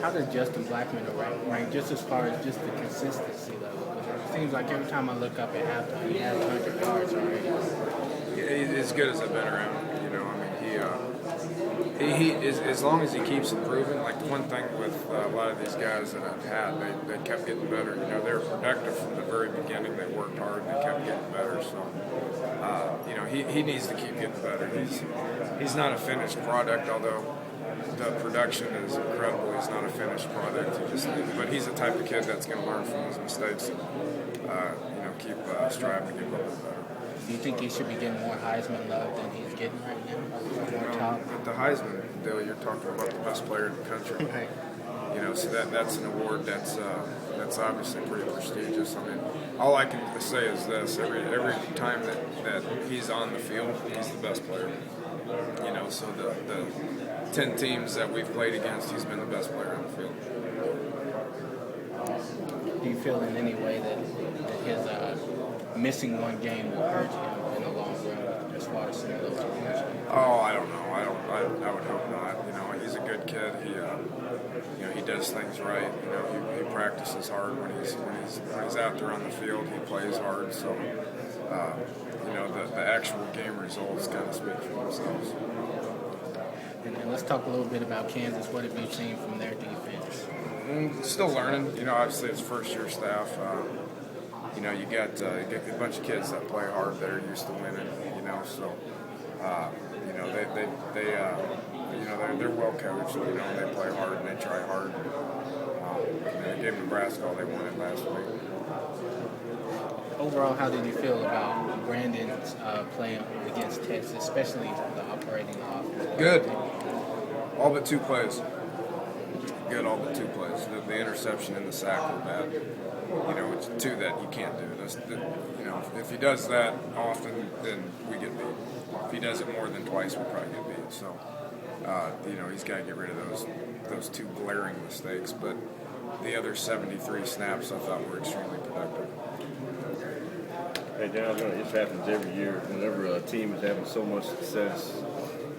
How does Justin Blackman rank just as far as just the consistency level? Because it seems like every time I look up at halftime, he has 100 yards already. Yeah, he's as good as I've been around. You know, I mean, he is, as long as he keeps improving. Like the one thing with a lot of these guys that I've had, they kept getting better. You know, they were productive from the very beginning. They worked hard and they kept getting better. So, you know, he needs to keep getting better. He's not a finished product, although the production is incredible. He's not a finished product. But he's the type of kid that's going to learn from his mistakes and you know, keep striving to get a little bit better. Do you think he should be getting more Heisman love than he's getting right now? More top? With the Heisman deal, you're talking about the best player in the country. Right. You know, so that's an award that's obviously pretty prestigious. I mean, all I can say is this: every time that he's on the field, he's the best player. You know, so the 10 teams that we've played against, he's been the best player on the field. Do you feel in any way that his missing one game will hurt him in the long run as far as some of those games? Oh, I don't know. I would hope not. You know, he's a good kid. You know, he does things right. You know, he practices hard when he's out there on the field. He plays hard. So, you know, the actual game results kind of speak for themselves. And let's talk a little bit about Kansas. What have you seen from their defense? Still learning. You know, obviously it's first-year staff. You know, you get a bunch of kids that play hard that are used to winning. You know, so you know they you know they're well coached. You know, they play hard and they try hard. You know, they gave Nebraska all they wanted last week. Overall, how did you feel about Brandon's play against Texas, especially the operating offense? Good. All but 2 plays. Good, all but 2 plays. The interception and the sack were bad. You know, it's 2 that you can't do. You know, if he does that often, then we get beat. If he does it more than twice, we probably get beat. So, you know, he's got to get rid of those 2 glaring mistakes. But the other 73 snaps I thought were extremely productive. Hey, Dan, this happens every year. Whenever a team is having so much success,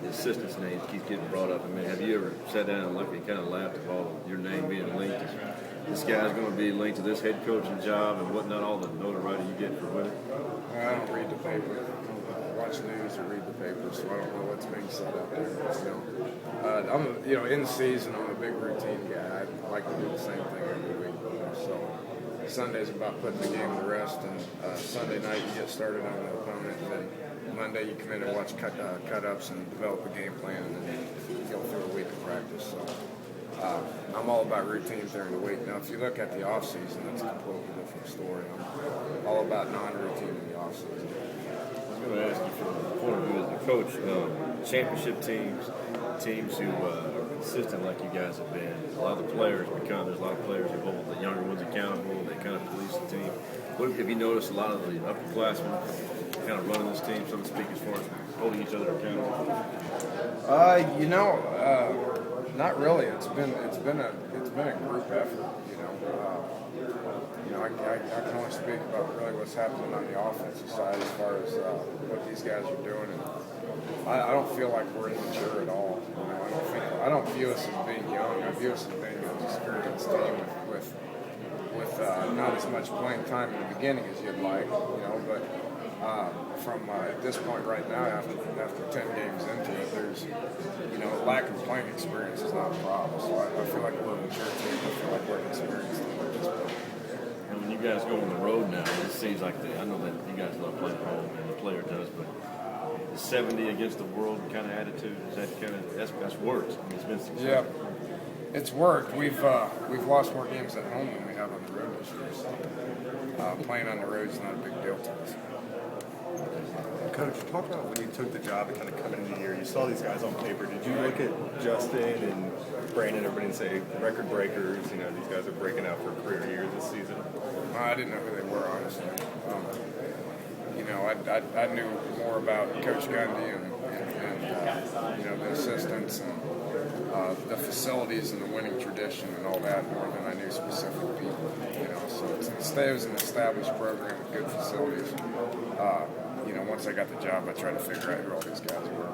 the assistant's name keeps getting brought up. I mean, have you ever sat down and looked and kind of laughed at all of your name being linked? This guy's going to be linked to this head coaching job and whatnot, all the notoriety you get for winning? I don't read the paper. I watch news or read the paper, so I don't know what's being said out there. You know, in the season, I'm a big routine guy. I like to do the same thing every week. So Sunday's about putting the game to rest, and Sunday night you get started on the opponent, and then Monday you come in and watch cut-ups and develop a game plan, and then you go through a week of practice. So I'm all about routines during the week. Now, if you look at the off-season, that's a completely different story. I'm all about non-routine in the off-season. I was going to ask you from the point of view as a coach, championship teams who are consistent like you guys have been. There's a lot of players who hold the younger ones accountable. They kind of police the team. What have you noticed? A lot of the upperclassmen kind of running this team, so to speak, as far as holding each other accountable. You know, not really. It's been a group effort. You know, I can only speak about really what's happening on the offensive side as far as what these guys are doing. And I don't feel like we're immature at all. You know, I don't view us as being young. I view us as being an experienced team with not as much playing time in the beginning as you'd like. You know, but from at this point right now, after 10 games into it, there's, you know, lack of playing experience is not a problem. So I feel like we're a mature team. I feel like we're an experienced team at this point. And when you guys go on the road now, it seems like I know that you guys love playing home, and the player does, but the 70 against the world kind of attitude, is that kind of that's worked? I mean, it's been successful. Yeah, it's worked. We've lost more games at home than we have on the road this year. So playing on the road is not a big deal to us. Coach, talk about when you took the job and kind of coming into the year. You saw these guys on paper. Did you look at Justin and Brandon, everybody, and say record breakers? You know, these guys are breaking out for career years this season. I didn't know who they were, honestly. You know, I knew more about Coach Gundy and you know, the assistants and the facilities and the winning tradition and all that more than I knew specific people. You know, so it was an established program with good facilities. You know, once I got the job, I tried to figure out who all these guys were.